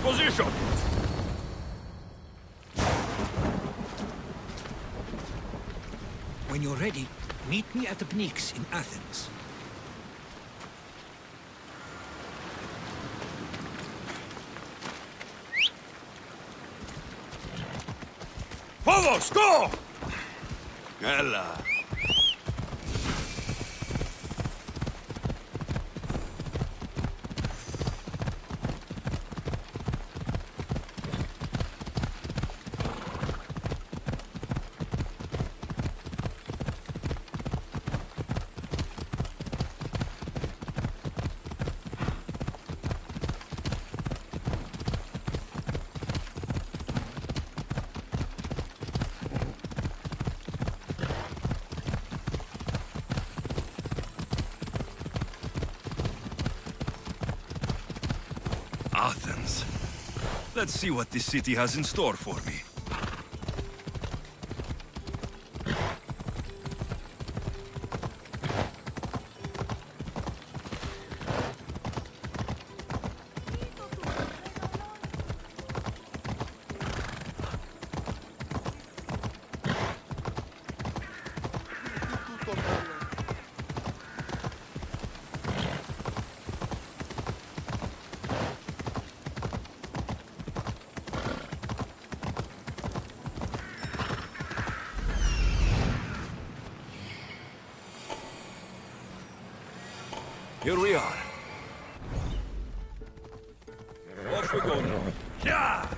position! When you're ready, meet me at the Pnyx in Athens. Vamos, go! Ella. Athens. Let's see what this city has in store for me. Here we are. Off we go now. Yeah!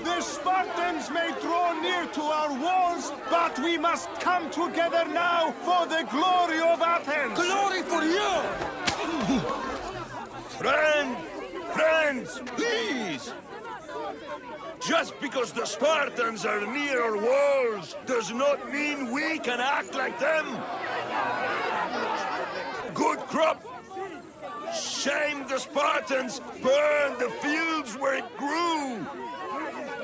The Spartans may draw near to our walls, but we must come together now for the glory of Athens! Glory for you! Friends, please! Just because the Spartans are near our walls does not mean we can act like them! Good crop! Shame the Spartans burned the fields where it grew!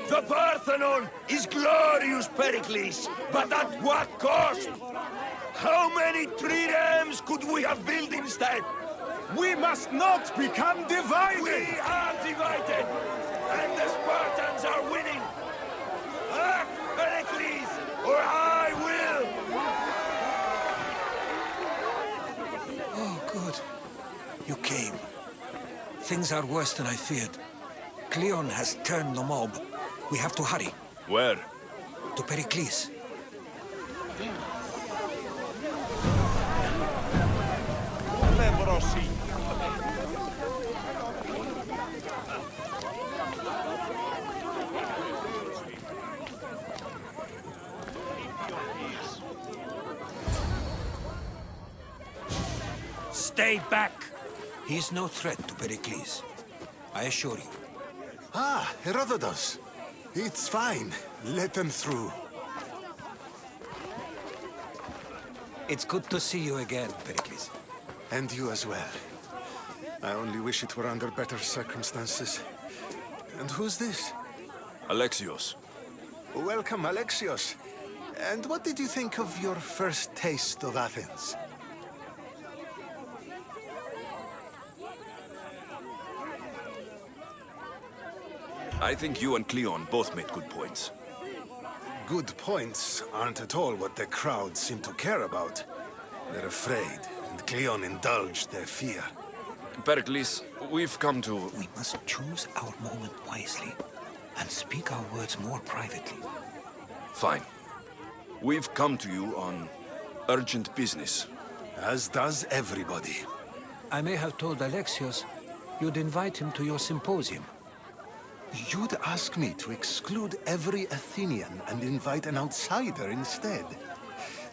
The Parthenon is glorious, Pericles, but at what cost? How many triremes could we have built instead? We must not become divided! We are divided, and the Spartans are winning! Act, Pericles, or I will! Oh, good. You came. Things are worse than I feared. Cleon has turned the mob. We have to hurry. Where? To Pericles. Stay back! He's no threat to Pericles. I assure you. Ah, Herodotus. It's fine. Let them through. It's good to see you again, Pericles. And you as well. I only wish it were under better circumstances. And who's this? Alexios. Welcome, Alexios. And what did you think of your first taste of Athens? I think you and Cleon both made good points. Good points aren't at all what the crowd seem to care about. They're afraid, and Cleon indulged their fear. Pericles, we've come to... We must choose our moment wisely, and speak our words more privately. Fine. We've come to you on urgent business. As does everybody. I may have told Alexios you'd invite him to your symposium. You'd ask me to exclude every Athenian and invite an outsider instead.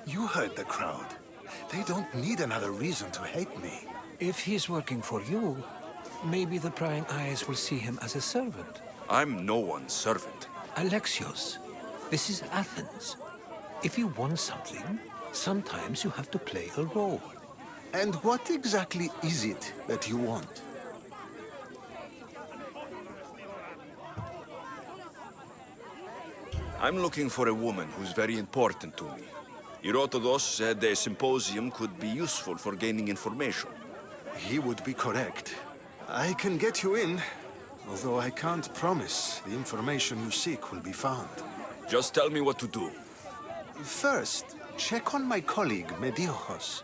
You heard the crowd. They don't need another reason to hate me. If he's working for you, maybe the prying eyes will see him as a servant. I'm no one's servant. Alexios, this is Athens. If you want something, sometimes you have to play a role. And what exactly is it that you want? I'm looking for a woman who's very important to me. Herodotus said a symposium could be useful for gaining information. He would be correct. I can get you in, although I can't promise the information you seek will be found. Just tell me what to do. First, check on my colleague, Mediochos.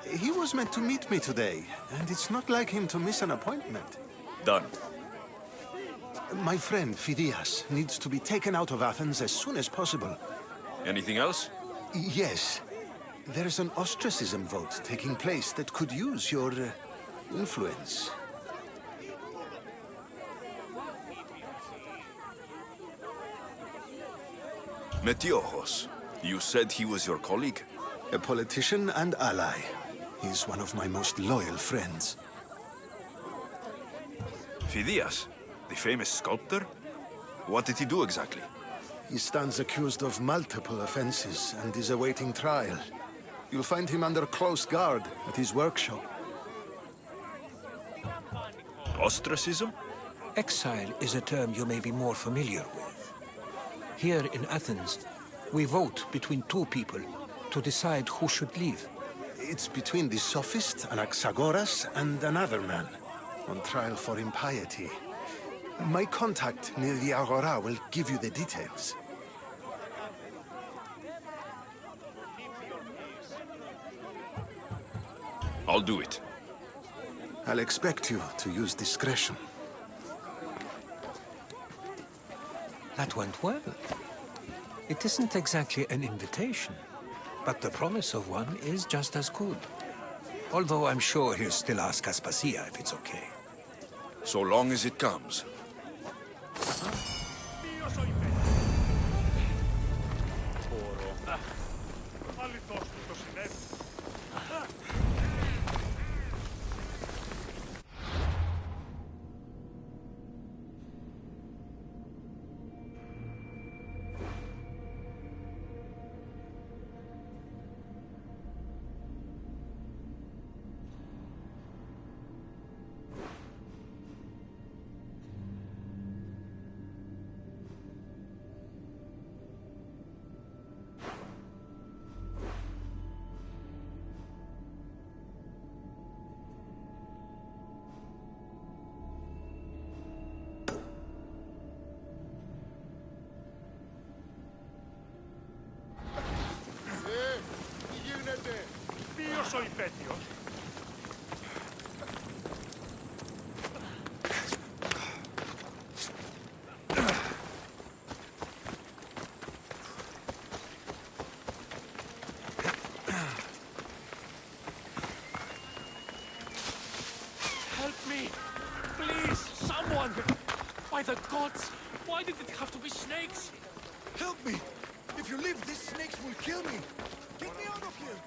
He was meant to meet me today, and it's not like him to miss an appointment. Done. My friend, Phidias, needs to be taken out of Athens as soon as possible. Anything else? Yes. There's an ostracism vote taking place that could use your influence. Metiochos. You said he was your colleague? A politician and ally. He's one of my most loyal friends. Phidias, the famous sculptor? What did he do exactly? He stands accused of multiple offenses and is awaiting trial. You'll find him under close guard at his workshop. Ostracism? Exile is a term you may be more familiar with. Here in Athens, we vote between two people to decide who should leave. It's between the sophist Anaxagoras and another man, on trial for impiety. My contact near the Agora will give you the details. I'll do it. I'll expect you to use discretion. That went well. It isn't exactly an invitation, but the promise of one is just as good. Although I'm sure he'll still ask Aspasia if it's okay. So long as it comes. Ποιος ο υπέτειος? Help me! Please, someone! By the gods, why did it have to be snakes? Help me! If you leave, these snakes will kill me! Get me out of here!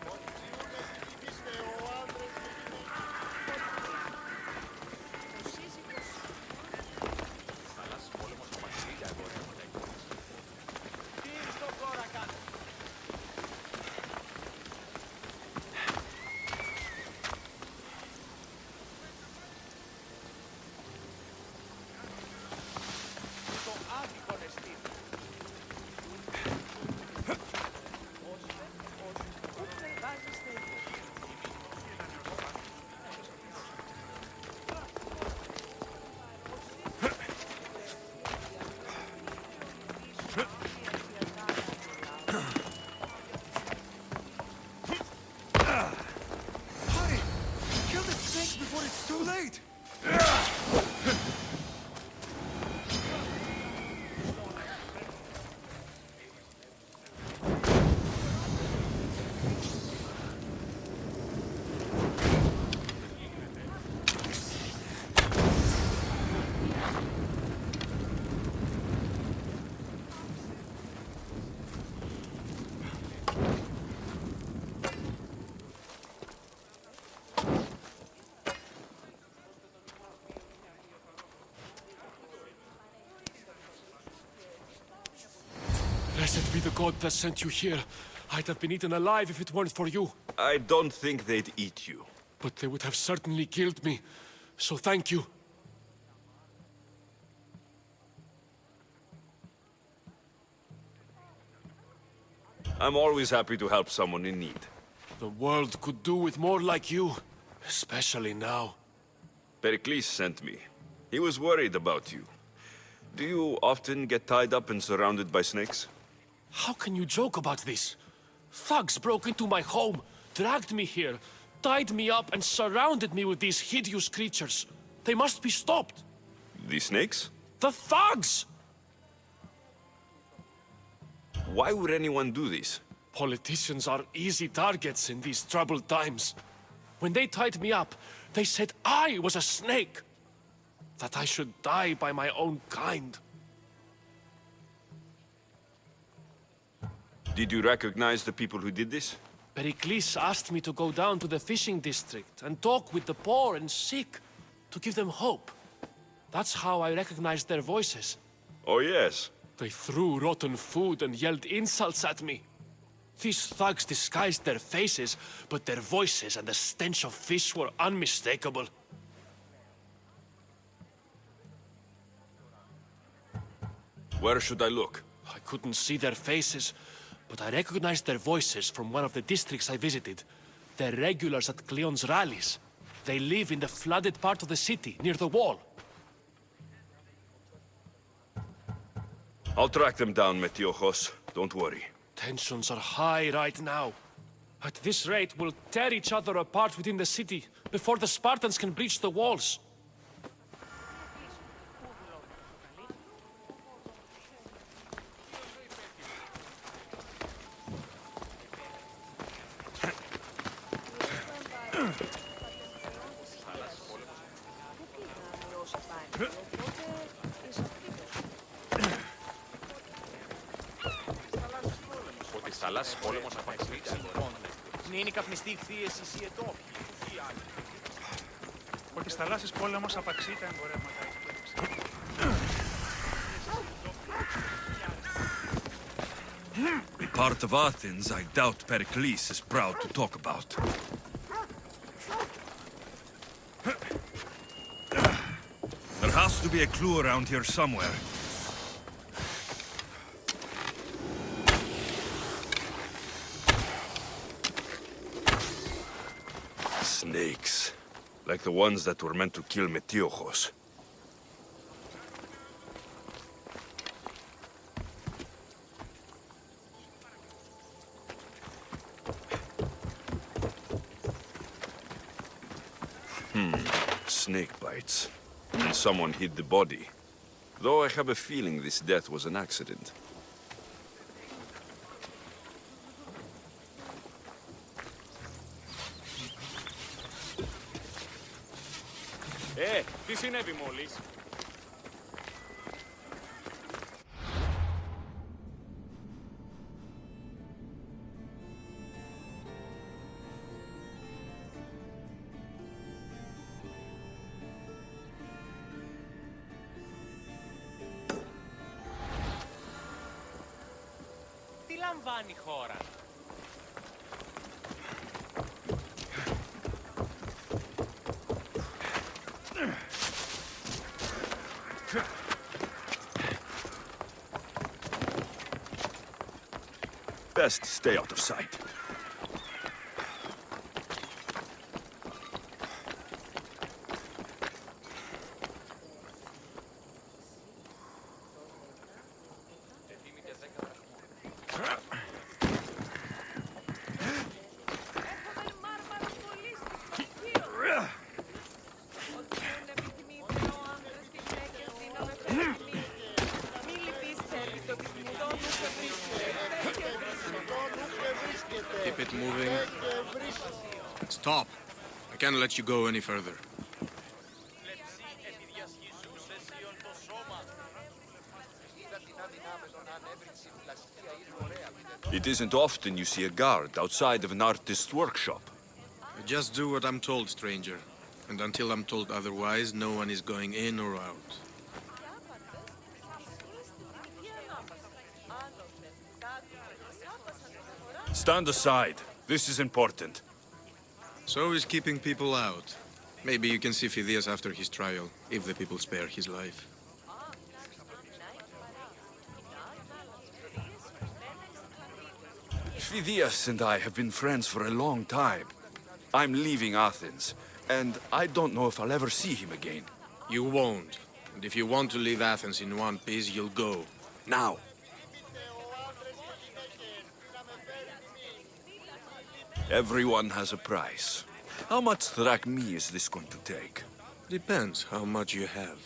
Blessed be the god that sent you here. I'd have been eaten alive if it weren't for you. I don't think they'd eat you. But they would have certainly killed me. So thank you. I'm always happy to help someone in need. The world could do with more like you. Especially now. Pericles sent me. He was worried about you. Do you often get tied up and surrounded by snakes? How can you joke about this? Thugs broke into my home, dragged me here, tied me up and surrounded me with these hideous creatures. They must be stopped. The snakes? The thugs! Why would anyone do this? Politicians are easy targets in these troubled times. When they tied me up, they said I was a snake. That I should die by my own kind. Did you recognize the people who did this? Pericles asked me to go down to the fishing district and talk with the poor and sick, to give them hope. That's how I recognized their voices. Oh yes. They threw rotten food and yelled insults at me. These thugs disguised their faces, but their voices and the stench of fish were unmistakable. Where should I look? I couldn't see their faces, but I recognized their voices from one of the districts I visited. They're regulars at Cleon's rallies. They live in the flooded part of the city, near the wall. I'll track them down, Metiochos. Don't worry. Tensions are high right now. At this rate, we'll tear each other apart within the city, before the Spartans can breach the walls. Θαλάσσης πόλεμος απαξίτα. Είναι καπνιστή θύεση ή ετόπι. Ότι θαλάσσης πόλεμος απαξίτα εμπορεύματα. The part of Athens I doubt Pericles is proud to talk about. There has to be a clue around here somewhere. Snakes. Like the ones that were meant to kill Metiochos. Snake bites. And someone hid the body. Though I have a feeling this death was an accident. Τι συνέβη μόλις? Τι λαμβάνει η χώρα? Best stay out of sight. Keep it moving. Stop. I can't let you go any further. It isn't often you see a guard outside of an artist's workshop. I just do what I'm told, stranger. And until I'm told otherwise, no one is going in or out. Stand aside. This is important. So is keeping people out. Maybe you can see Phidias after his trial, if the people spare his life. Phidias and I have been friends for a long time. I'm leaving Athens, and I don't know if I'll ever see him again. You won't. And if you want to leave Athens in one piece, you'll go. Now. Everyone has a price. How much drachmi is this going to take? Depends how much you have.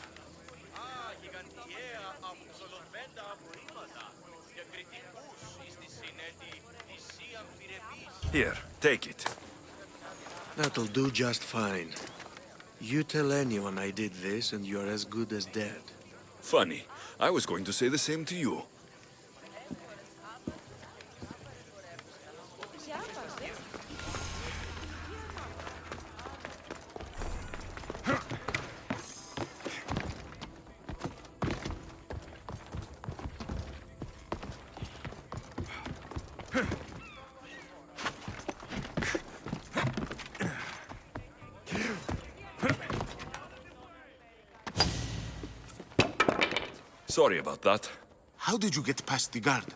Here, take it. That'll do just fine. You tell anyone I did this, and you're as good as dead. Funny. I was going to say the same to you. Sorry about that. How did you get past the guard?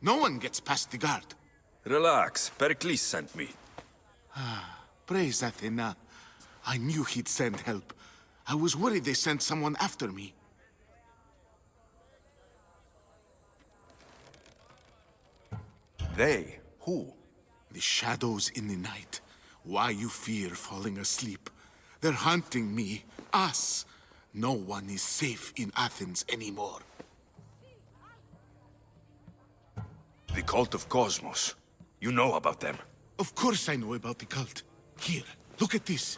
No one gets past the guard. Relax. Pericles sent me. Praise Athena. I knew he'd send help. I was worried they sent someone after me. They? Who? The shadows in the night. Why you fear falling asleep? They're hunting me. Us. No one is safe in Athens anymore. The Cult of Kosmos. You know about them. Of course I know about the cult. Here, look at this.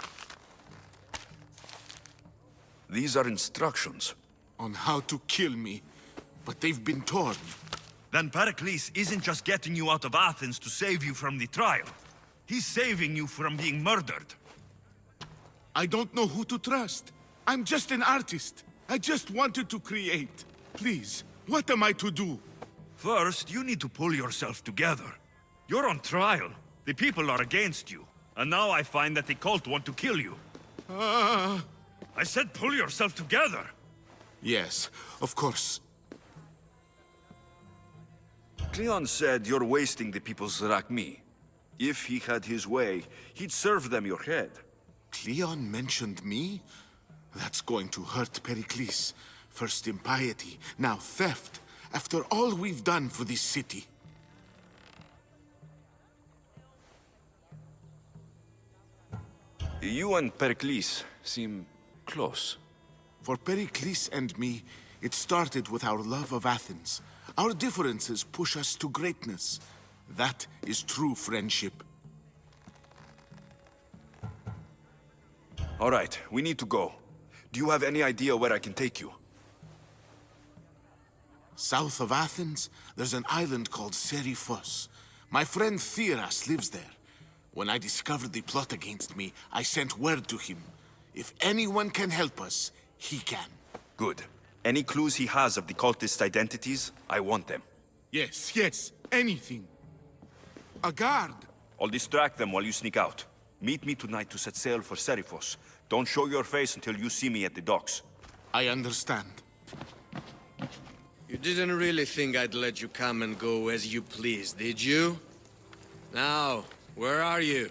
These are instructions. On how to kill me. But they've been torn. Then Pericles isn't just getting you out of Athens to save you from the trial. He's saving you from being murdered. I don't know who to trust. I'm just an artist. I just wanted to create. Please, what am I to do? First, you need to pull yourself together. You're on trial. The people are against you. And now I find that the cult want to kill you. I said pull yourself together. Yes, of course. Cleon said you're wasting the people's drachmi. If he had his way, he'd serve them your head. Cleon mentioned me? That's going to hurt Pericles. First impiety, now theft. After all we've done for this city. You and Pericles seem close. For Pericles and me, it started with our love of Athens. Our differences push us to greatness. That is true friendship. All right, we need to go. Do you have any idea where I can take you? South of Athens, there's an island called Seriphos. My friend Theras lives there. When I discovered the plot against me, I sent word to him. If anyone can help us, he can. Good. Any clues he has of the cultist identities, I want them. Yes, yes, anything. A guard. I'll distract them while you sneak out. Meet me tonight to set sail for Seriphos. Don't show your face until you see me at the docks. I understand. You didn't really think I'd let you come and go as you please, did you? Now, where are you?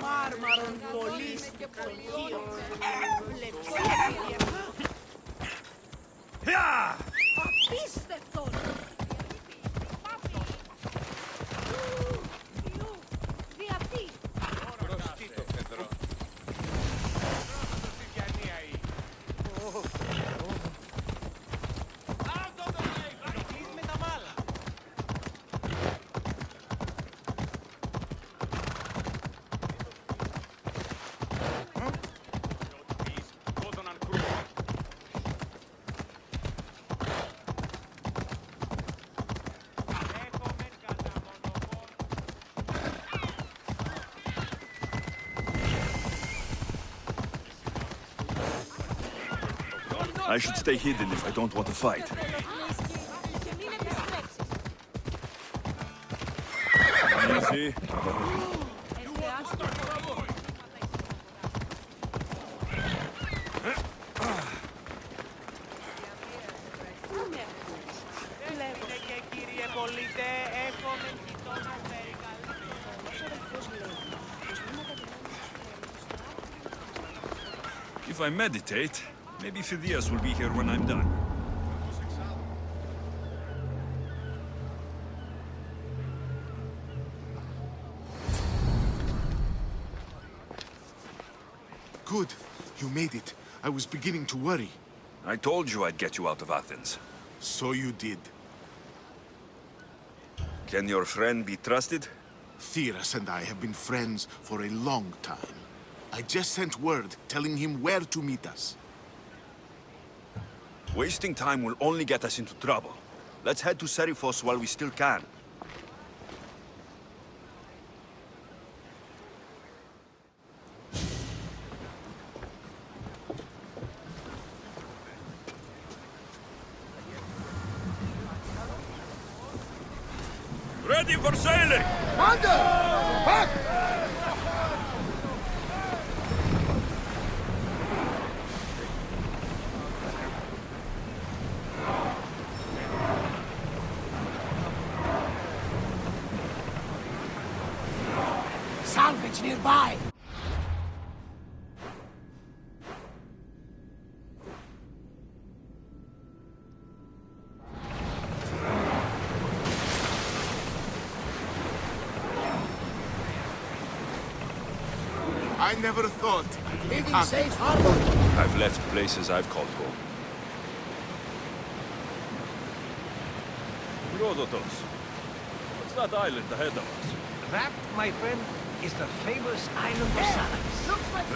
μάρμαρον πολύ στην ψυχή. Απίστευτον! Διαυτή! I should stay hidden if I don't want to fight. Easy. If I meditate, maybe Phidias will be here when I'm done. Good. You made it. I was beginning to worry. I told you I'd get you out of Athens. So you did. Can your friend be trusted? Theras and I have been friends for a long time. I just sent word telling him where to meet us. Wasting time will only get us into trouble. Let's head to Seriphos while we still can. Ready for sailing! Commander! Back! Salvage nearby! I never thought. Leaving safe harbor! I've left places I've called home. Herodotus, what's that island ahead of us? That, my friend, is the famous island of Salamis.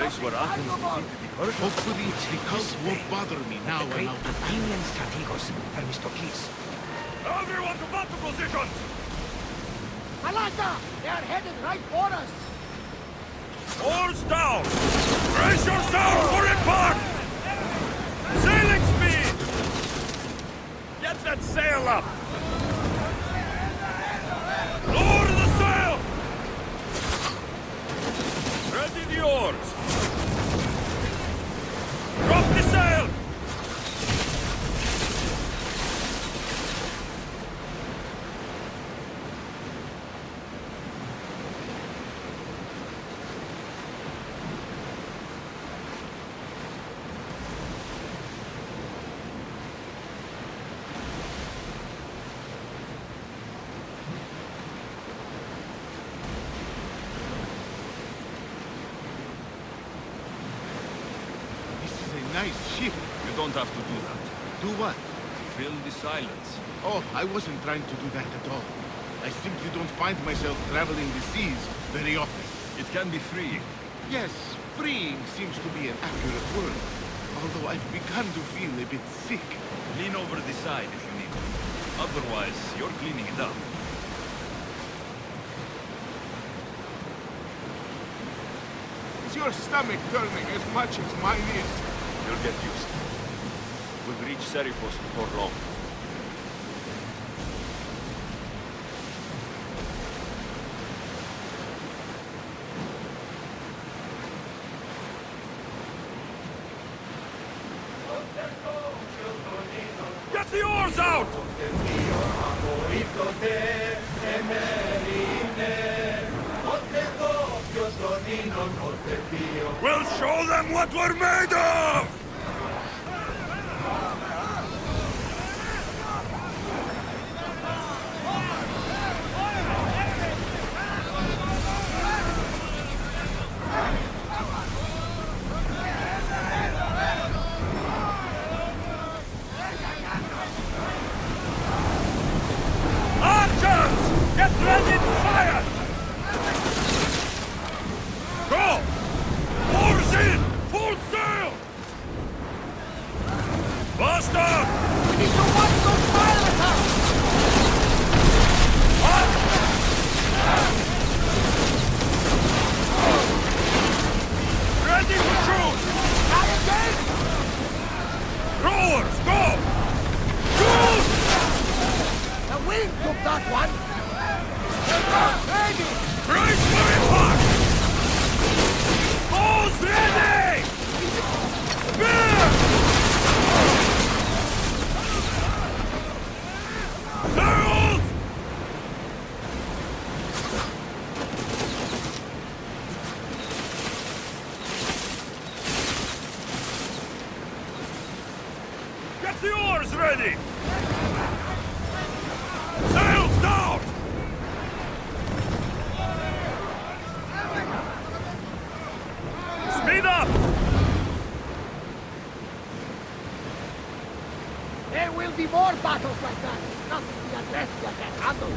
Place where Athens defeated the Persians? Hopefully, the cult won't bother me now The I'm great out of Athenian strategos, Themistocles. Everyone to battle positions! Malata! They are headed right for us! Oars down! Brace yourself for impact! Sailing speed! Get that sail up! Lower the sail! Ready the oars! Drop the sail! nice ship. You don't have to do that. Do what? Fill the silence. Oh, I wasn't trying to do that at all. I simply don't find myself traveling the seas very often. It can be freeing. Yes, freeing seems to be an accurate word. Although I've begun to feel a bit sick. Lean over the side if you need to. Otherwise, you're cleaning it up. Is your stomach turning as much as mine is? You'll get used to it. We'll reach Seriphos before long. Get the oars out! We'll show them what we're made of! Archers! Get ready to fire! Go! Oars in! Full sail! Faster! We need to watch those fire attacks! Ready to shoot! Try again! Rowers, go! Shoot! The wind took that one! Ready! Brace for impact! Bows ready! Spear! Arrows! Get the oars ready! Sails down! Speed up! There will be more battles like that! Nothing the Adrestia can handle!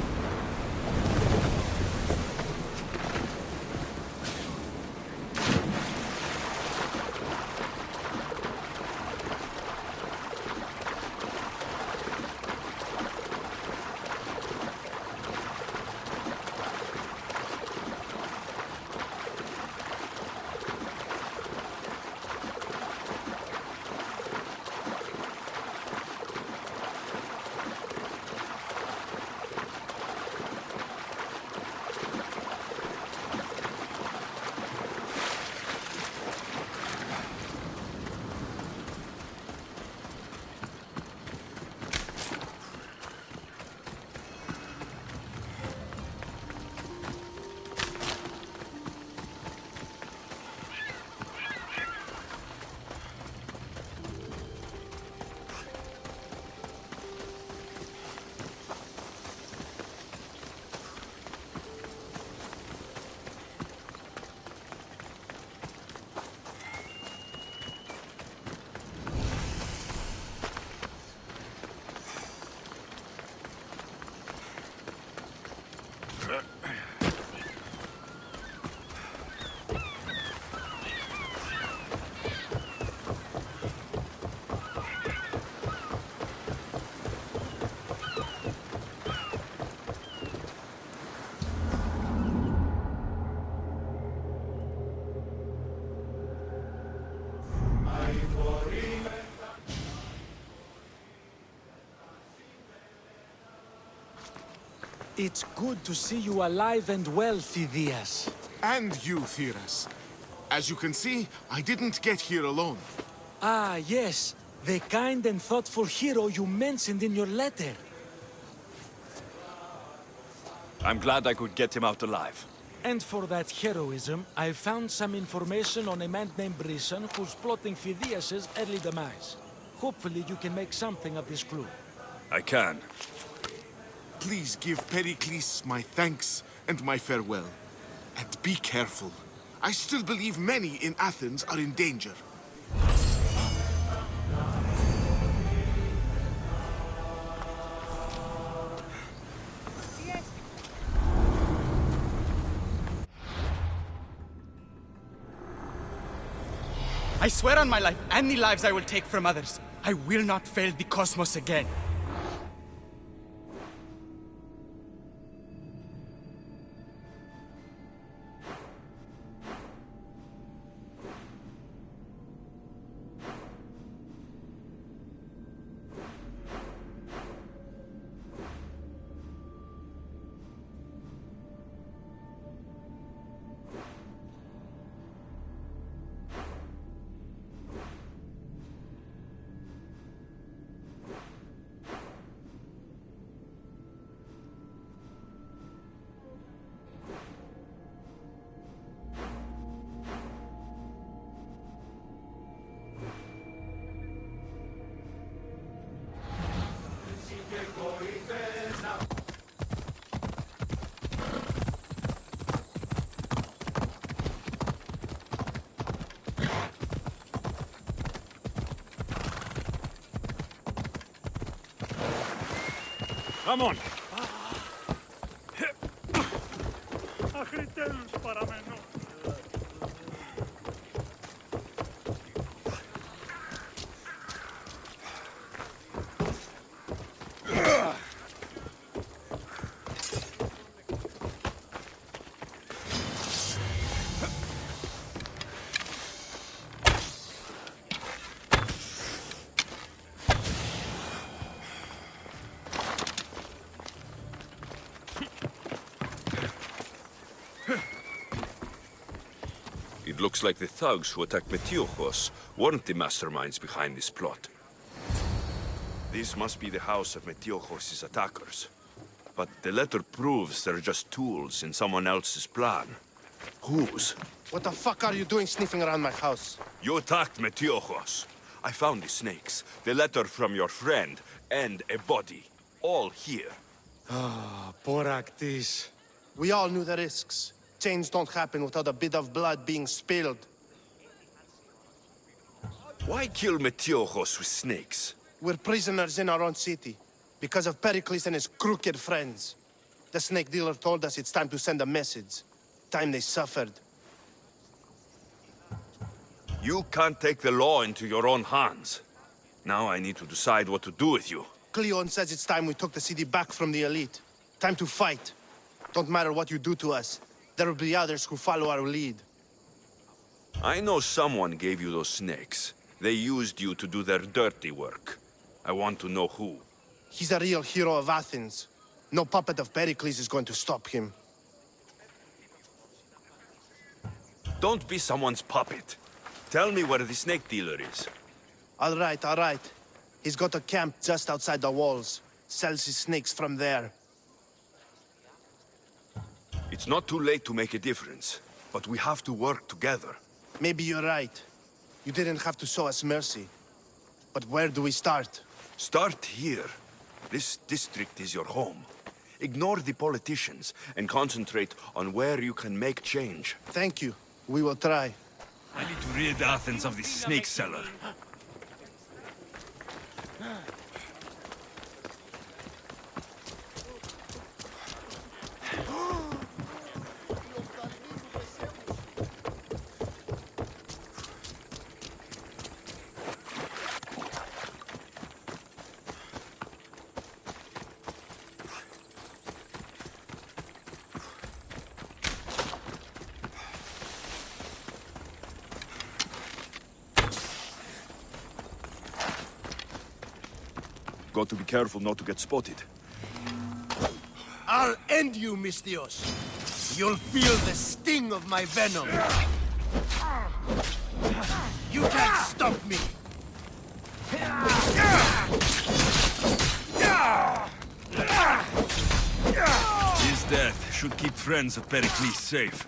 It's good to see you alive and well, Phidias. And you, Theras. As you can see, I didn't get here alone. Ah, yes. The kind and thoughtful hero you mentioned in your letter. I'm glad I could get him out alive. And for that heroism, I found some information on a man named Brisson who's plotting Phidias' early demise. Hopefully you can make something of this clue. I can. Please give Pericles my thanks and my farewell. And be careful. I still believe many in Athens are in danger. I swear on my life, and the lives I will take from others, I will not fail the Cosmos again. Come on. Αχρητέλους παραμένω. It looks like the thugs who attacked Metiochos weren't the masterminds behind this plot. This must be the house of Metiochos' attackers. But the letter proves they're just tools in someone else's plan. Whose? What the fuck are you doing sniffing around my house? You attacked Metiochos. I found the snakes, the letter from your friend, and a body. All here. Ah, poor Actis. We all knew the risks. Change don't happen without a bit of blood being spilled. Why kill Metiochos with snakes? We're prisoners in our own city, because of Pericles and his crooked friends. The snake dealer told us it's time to send a message. Time they suffered. You can't take the law into your own hands. Now I need to decide what to do with you. Cleon says it's time we took the city back from the elite. Time to fight. Don't matter what you do to us. There will be others who follow our lead. I know someone gave you those snakes. They used you to do their dirty work. I want to know who. He's a real hero of Athens. No puppet of Pericles is going to stop him. Don't be someone's puppet. Tell me where the snake dealer is. All right. He's got a camp just outside the walls. Sells his snakes from there. It's not too late to make a difference, but we have to work together. Maybe you're right. You didn't have to show us mercy. But where do we start? Start here. This district is your home. Ignore the politicians and concentrate on where you can make change. Thank you. We will try. I need to rid Athens of this snake seller. Got to be careful not to get spotted. I'll end you, Mystios. You'll feel the sting of my venom. You can't stop me. His death should keep friends of Pericles safe.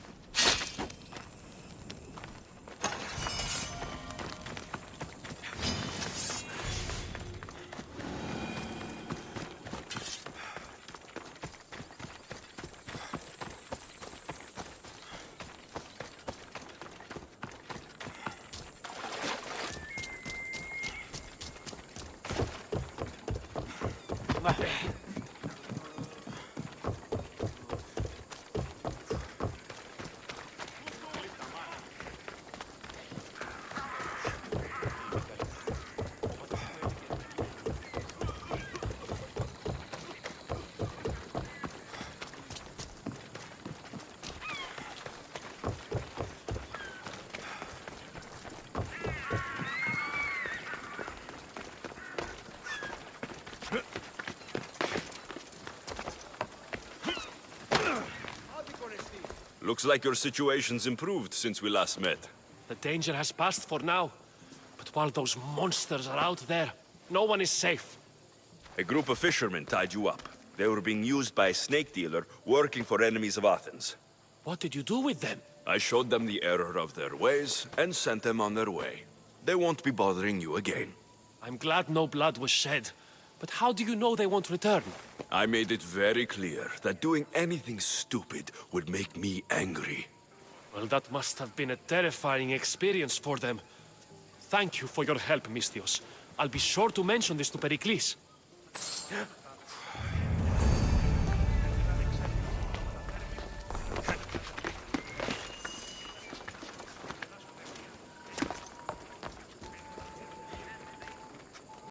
Looks like your situation's improved since we last met. The danger has passed for now. But while those monsters are out there, no one is safe. A group of fishermen tied you up. They were being used by a snake dealer working for enemies of Athens. What did you do with them? I showed them the error of their ways and sent them on their way. They won't be bothering you again. I'm glad no blood was shed. But how do you know they won't return? I made it very clear that doing anything stupid would make me angry. Well, that must have been a terrifying experience for them. Thank you for your help, Mystios. I'll be sure to mention this to Pericles.